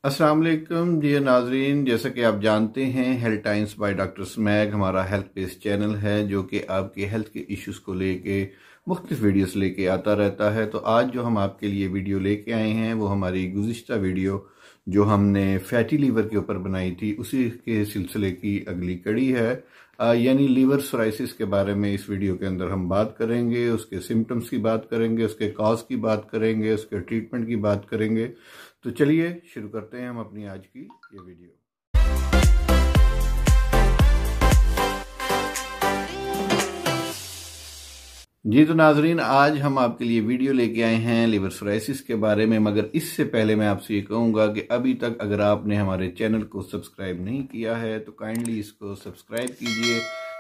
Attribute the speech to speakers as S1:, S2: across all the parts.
S1: अस्सलाम वालेकुम डियर नाजरीन, जैसा कि आप जानते हैं हेल्थ टाइम्स बाय डॉक्टर स्मैग हमारा हेल्थ बेस्ड चैनल है जो कि आपके हेल्थ के इश्यूज़ को लेके मुख्तलिफ वीडियोस लेके आता रहता है। तो आज जो हम आपके लिए वीडियो लेके आए हैं वो हमारी गुज़िश्ता वीडियो जो हमने फैटी लीवर के ऊपर बनाई थी उसी के सिलसिले की अगली कड़ी है। यानी लीवर सोराइसिस के बारे में इस वीडियो के अंदर हम बात करेंगे, उसके सिम्टम्स की बात करेंगे, उसके कॉज की बात करेंगे, उसके ट्रीटमेंट की बात करेंगे। तो चलिए शुरू करते हैं हम अपनी आज की ये वीडियो। जी तो नाजरीन, आज हम आपके लिए वीडियो लेके आए हैं लिवर सोराइसिस के बारे में, मगर इससे पहले मैं आपसे ये कहूँगा कि अभी तक अगर आपने हमारे चैनल को सब्सक्राइब नहीं किया है तो काइंडली इसको सब्सक्राइब कीजिए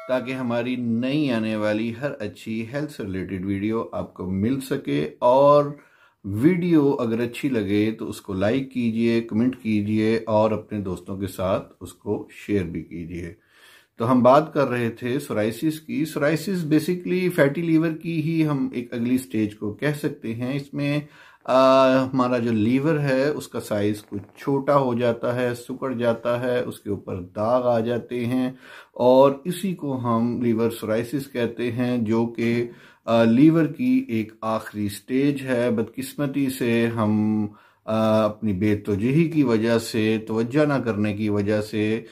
S1: ताकि हमारी नई आने वाली हर अच्छी हेल्थ से रिलेटेड वीडियो आपको मिल सके। और वीडियो अगर अच्छी लगे तो उसको लाइक कीजिए, कमेंट कीजिए और अपने दोस्तों के साथ उसको शेयर भी कीजिए। तो हम बात कर रहे थे सोराइसिस की। सोराइसिस बेसिकली फैटी लीवर की ही हम एक अगली स्टेज को कह सकते हैं। इसमें हमारा जो लीवर है उसका साइज कुछ छोटा हो जाता है, सिकुड़ जाता है, उसके ऊपर दाग आ जाते हैं और इसी को हम लीवर सोराइसिस कहते हैं, जो कि लीवर की एक आखिरी स्टेज है। बदकिस्मती से हम अपनी बेतवजही की वजह से, तवज्जो ना करने की वजह से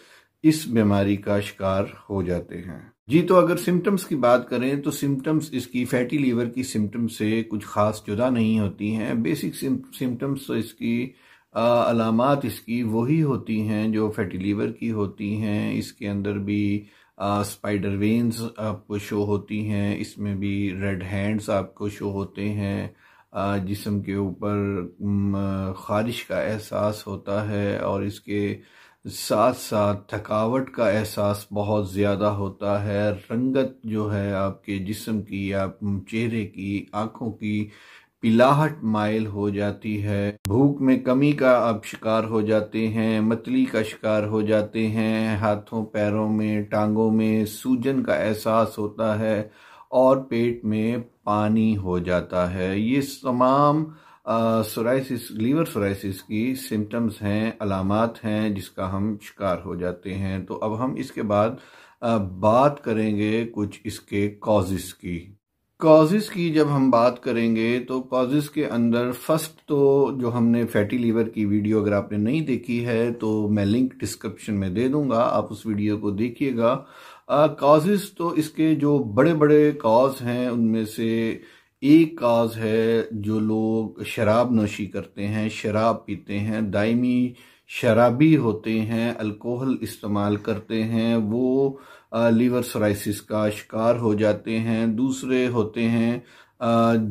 S1: इस बीमारी का शिकार हो जाते हैं। जी तो अगर सिम्टम्स की बात करें तो सिम्टम्स इसकी फैटी लीवर की सिम्टम्स से कुछ खास जुदा नहीं होती हैं। बेसिक सिम्टम्स तो इसकी अलामात इसकी वही होती हैं जो फैटी लीवर की होती हैं। इसके अंदर भी स्पाइडर वेन्स आपको शो होती हैं, इसमें भी रेड हैंड्स आपको शो होते हैं, जिस्म के ऊपर खारिश का एहसास होता है और इसके साथ साथ थकावट का एहसास बहुत ज़्यादा होता है। रंगत जो है आपके जिस्म की या चेहरे की, आँखों की पिलाहट माइल हो जाती है। भूख में कमी का आप शिकार हो जाते हैं, मतली का शिकार हो जाते हैं, हाथों पैरों में टांगों में सूजन का एहसास होता है और पेट में पानी हो जाता है। ये तमाम सोराइसिस, लीवर सोराइसिस की सिम्टम्स हैं, अलामात हैं जिसका हम शिकार हो जाते हैं। तो अब हम इसके बाद बात करेंगे कुछ इसके कॉजेस की। कॉजेस की जब हम बात करेंगे तो कॉजेस के अंदर फर्स्ट तो जो हमने फैटी लीवर की वीडियो अगर आपने नहीं देखी है तो मैं लिंक डिस्क्रिप्शन में दे दूंगा, आप उस वीडियो को देखिएगा। कॉजेस तो इसके जो बड़े बड़े कॉज हैं उनमें से एक काज है जो लोग शराब नोशी करते हैं, शराब पीते हैं, दायमी शराबी होते हैं, अल्कोहल इस्तेमाल करते हैं, वो लीवर सोराइसिस का शिकार हो जाते हैं। दूसरे होते हैं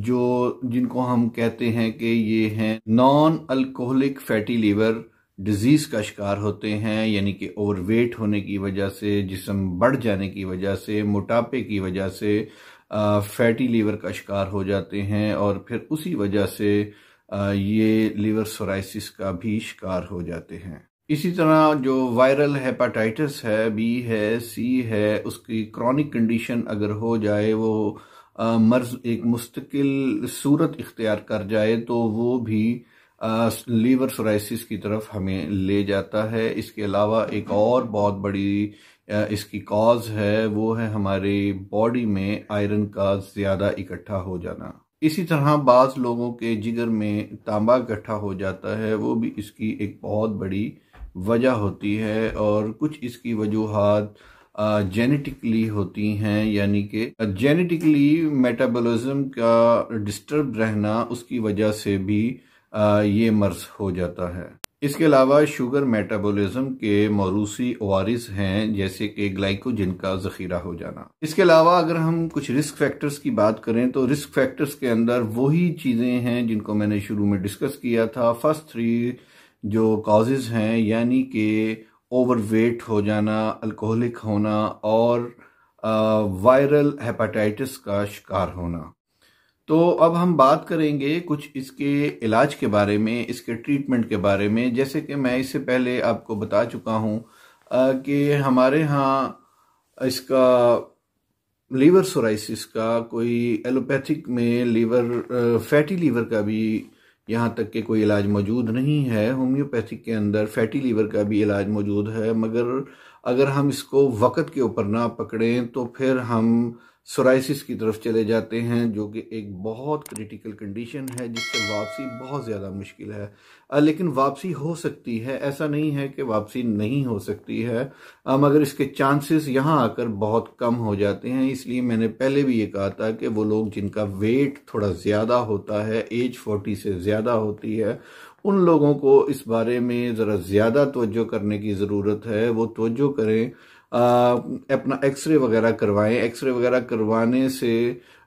S1: जो जिनको हम कहते हैं कि ये हैं non alcoholic fatty liver disease का शिकार होते हैं, यानी कि ओवरवेट होने की वजह से, जिस्म बढ़ जाने की वजह से, मोटापे की वजह से फैटी लीवर का शिकार हो जाते हैं और फिर उसी वजह से ये लीवर सोराइसिस का भी शिकार हो जाते हैं। इसी तरह जो वायरल हेपाटाइटिस है, बी है, सी है, उसकी क्रॉनिक कंडीशन अगर हो जाए, वो मर्ज एक मुस्तकिल सूरत इख्तियार कर जाए तो वो भी लीवर सोराइसिस की तरफ हमें ले जाता है। इसके अलावा एक और बहुत बड़ी इसकी कॉज है, वो है हमारे बॉडी में आयरन का ज़्यादा इकट्ठा हो जाना। इसी तरह बाज़ लोगों के जिगर में तांबा इकट्ठा हो जाता है, वो भी इसकी एक बहुत बड़ी वजह होती है। और कुछ इसकी वजूहात जेनेटिकली होती हैं, यानी कि जेनेटिकली मेटाबॉलिज्म का डिस्टर्ब रहना, उसकी वजह से भी ये मर्ज हो जाता है। इसके अलावा शुगर मेटाबॉलिज्म के मौरूसी वारिस हैं, जैसे कि ग्लाइकोजन का जखीरा हो जाना। इसके अलावा अगर हम कुछ रिस्क फैक्टर्स की बात करें तो रिस्क फैक्टर्स के अंदर वही चीज़ें हैं जिनको मैंने शुरू में डिस्कस किया था। फर्स्ट 3 जो कॉजेज हैं, यानी कि ओवरवेट हो जाना, अल्कोहलिक होना और वायरल हेपाटाइटिस का शिकार होना। तो अब हम बात करेंगे कुछ इसके इलाज के बारे में, इसके ट्रीटमेंट के बारे में। जैसे कि मैं इससे पहले आपको बता चुका हूँ कि हमारे यहाँ इसका लीवर सोराइसिस का कोई एलोपैथिक में लीवर फैटी लीवर का भी यहाँ तक कि कोई इलाज मौजूद नहीं है। होम्योपैथिक के अंदर फैटी लीवर का भी इलाज मौजूद है, मगर अगर हम इसको वक़्त के ऊपर ना पकड़ें तो फिर हम सोराइसिस की तरफ चले जाते हैं, जो कि एक बहुत क्रिटिकल कंडीशन है जिससे वापसी बहुत ज़्यादा मुश्किल है। लेकिन वापसी हो सकती है, ऐसा नहीं है कि वापसी नहीं हो सकती है, मगर इसके चांसेस यहाँ आकर बहुत कम हो जाते हैं। इसलिए मैंने पहले भी ये कहा था कि वो लोग जिनका वेट थोड़ा ज़्यादा होता है, एज 40 से ज़्यादा होती है, उन लोगों को इस बारे में ज़रा ज़्यादा तवज्जो करने की ज़रूरत है। वो तवज्जो करें, अपना एक्सरे वगैरह करवाएं। एक्सरे वगैरह करवाने से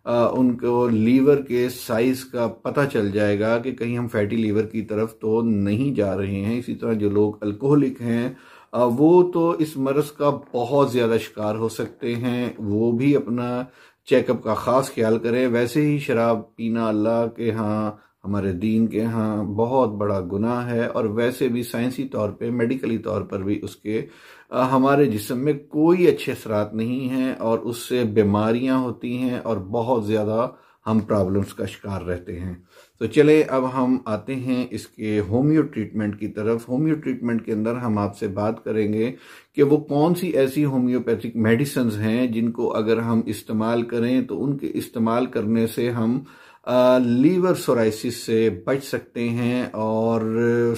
S1: उनको लीवर के साइज़ का पता चल जाएगा कि कहीं हम फैटी लीवर की तरफ तो नहीं जा रहे हैं। इसी तरह जो लोग अल्कोहलिक हैं, वो तो इस मर्ज़ का बहुत ज़्यादा शिकार हो सकते हैं, वो भी अपना चेकअप का ख़ास ख्याल करें। वैसे ही शराब पीना अल्लाह के यहाँ, हमारे दीन के यहाँ बहुत बड़ा गुनाह है, और वैसे भी साइंसी तौर पे, मेडिकली तौर पर भी उसके हमारे जिस्म में कोई अच्छे असरात नहीं हैं, और उससे बीमारियां होती हैं और बहुत ज़्यादा हम प्रॉब्लम्स का शिकार रहते हैं। तो चले अब हम आते हैं इसके होम्यो ट्रीटमेंट की तरफ। होम्यो ट्रीटमेंट के अंदर हम आपसे बात करेंगे कि वो कौन सी ऐसी होम्योपैथिक मेडिसिन्स हैं जिनको अगर हम इस्तेमाल करें तो उनके इस्तेमाल करने से हम लीवर सोराइसिस से बच सकते हैं और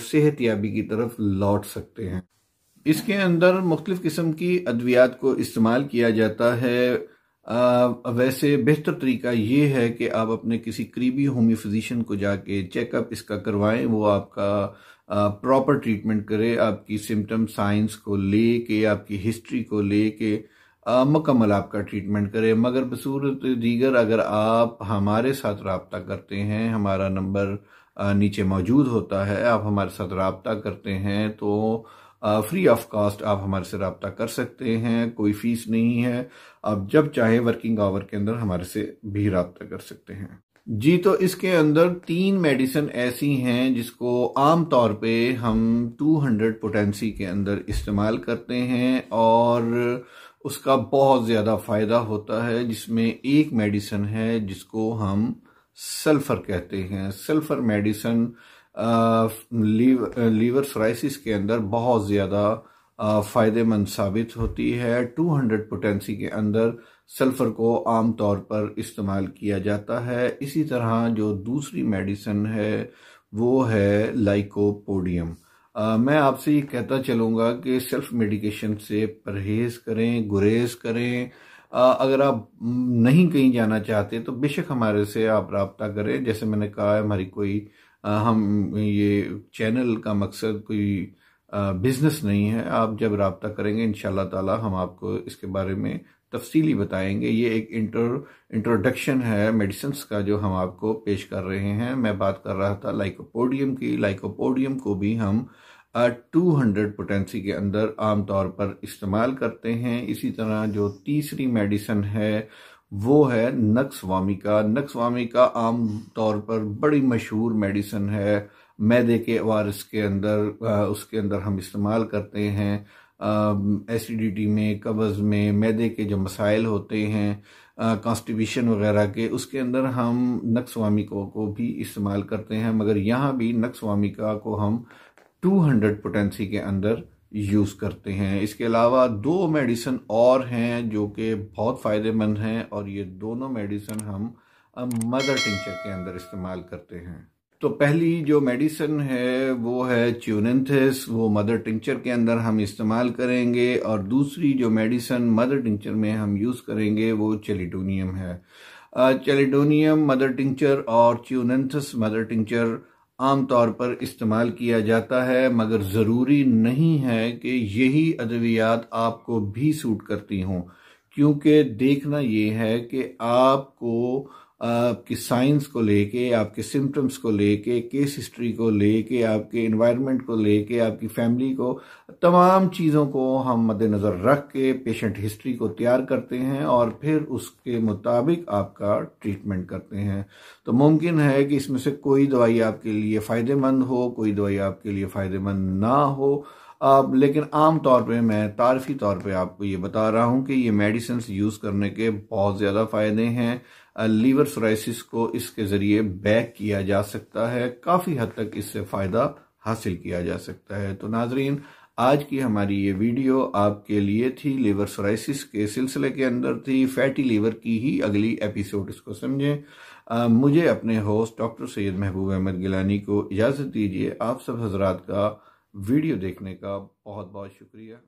S1: सेहतयाबी की तरफ लौट सकते हैं। इसके अंदर मुख्तलिफ किस्म की अद्वियात को इस्तेमाल किया जाता है। वैसे बेहतर तरीका ये है कि आप अपने किसी करीबी होम्यो फिजिशियन को जाके चेकअप इसका करवाएं, वो आपका प्रॉपर ट्रीटमेंट करे, आपकी सिम्टम साइंस को लेके, आपकी हिस्ट्री को लेके मुकम्मल आपका ट्रीटमेंट करे। मगर बसूरत दीगर अगर आप हमारे साथ रब्ता करते हैं, हमारा नंबर नीचे मौजूद होता है, आप हमारे साथ रब्ता करते हैं तो फ्री ऑफ कॉस्ट आप हमारे से रब्ता कर सकते हैं, कोई फीस नहीं है। आप जब चाहे वर्किंग आवर के अंदर हमारे से भी रब्ता कर सकते हैं जी। तो इसके अंदर 3 मेडिसिन ऐसी हैं जिसको आम तौर पे हम 200 पोटेंसी के अंदर इस्तेमाल करते हैं और उसका बहुत ज़्यादा फ़ायदा होता है, जिसमें एक मेडिसिन है जिसको हम सल्फ़र कहते हैं। सल्फ़र मेडिसिन लीवर सोराइसिस के अंदर बहुत ज़्यादा फ़ायदेमंद साबित होती है। 200 पोटेंसी के अंदर सल्फ़र को आम तौर पर इस्तेमाल किया जाता है। इसी तरह जो दूसरी मेडिसिन है वो है लाइकोपोडियम। मैं आपसे ये कहता चलूँगा कि सेल्फ मेडिकेशन से परहेज़ करें, गुरेज करें। अगर आप नहीं कहीं जाना चाहते तो बेशक हमारे से आप रब्ता करें। जैसे मैंने कहा, हमारी कोई हम ये चैनल का मकसद कोई बिजनेस नहीं है। आप जब रब्ता करेंगे इंशाल्लाह ताला हम आपको इसके बारे में तफसीली बताएंगे। ये एक इंट्रोडक्शन है मेडिसिन्स का जो हम आपको पेश कर रहे हैं। मैं बात कर रहा था लाइकोपोडियम की। लाइकोपोडियम को भी हम 200 पोटेंसी के अंदर आमतौर पर इस्तेमाल करते हैं। इसी तरह जो तीसरी मेडिसिन है वो है नक्स वामिका। नक्स वामिका आम तौर पर बड़ी मशहूर मेडिसिन है, मैदे के वारिस के अंदर उसके अंदर हम इस्तेमाल करते हैं। एसिडिटी में, कब्ज़ में, मैदे के जो मसाइल होते हैं, कॉन्स्टिपेशन वगैरह के, उसके अंदर हम नक्स वामिका को भी इस्तेमाल करते हैं। मगर यहाँ भी नक्स वामिका को हम 200 पोटेंसी के अंदर यूज़ करते हैं। इसके अलावा 2 मेडिसिन और हैं जो कि बहुत फ़ायदेमंद हैं, और ये दोनों मेडिसिन हम मदर टिंचर के अंदर इस्तेमाल करते हैं। तो पहली जो मेडिसिन है वो है च्यूनेंथिस, वो मदर टिंचर के अंदर हम इस्तेमाल करेंगे। और दूसरी जो मेडिसिन मदर टिंचर में हम यूज़ करेंगे वो चैलिडोनियम है। चैलिडोनियम मदर टिंचर और च्यूनेंथिस मदर टिंचर आमतौर पर इस्तेमाल किया जाता है, मगर ज़रूरी नहीं है कि यही अद्वियात आपको भी सूट करती हों, क्योंकि देखना ये है कि आपको आपकी साइंस को लेके, आपके सिम्टम्स को लेके, केस हिस्ट्री को लेके, आपके एनवायरनमेंट को लेके, आपकी फैमिली को, तमाम चीज़ों को हम मद्देनज़र रख के पेशेंट हिस्ट्री को तैयार करते हैं और फिर उसके मुताबिक आपका ट्रीटमेंट करते हैं। तो मुमकिन है कि इसमें से कोई दवाई आपके लिए फ़ायदेमंद हो, कोई दवाई आपके लिए फ़ायदेमंद ना हो। लेकिन आम तौर पे मैं तारफ़ी तौर पे आपको ये बता रहा हूँ कि ये मेडिसिन यूज़ करने के बहुत ज़्यादा फ़ायदे हैं। लीवर सोराइसिस को इसके ज़रिए बैक किया जा सकता है, काफ़ी हद तक इससे फ़ायदा हासिल किया जा सकता है। तो नाजरीन, आज की हमारी ये वीडियो आपके लिए थी, लीवर सोराइसिस के सिलसिले के अंदर थी। फैटी लीवर की ही अगली एपिसोड इसको समझें। मुझे अपने होस्ट डॉक्टर सैयद महबूब अहमद गिलानी को इजाज़त दीजिए। आप सब हजरात का वीडियो देखने का बहुत बहुत शुक्रिया।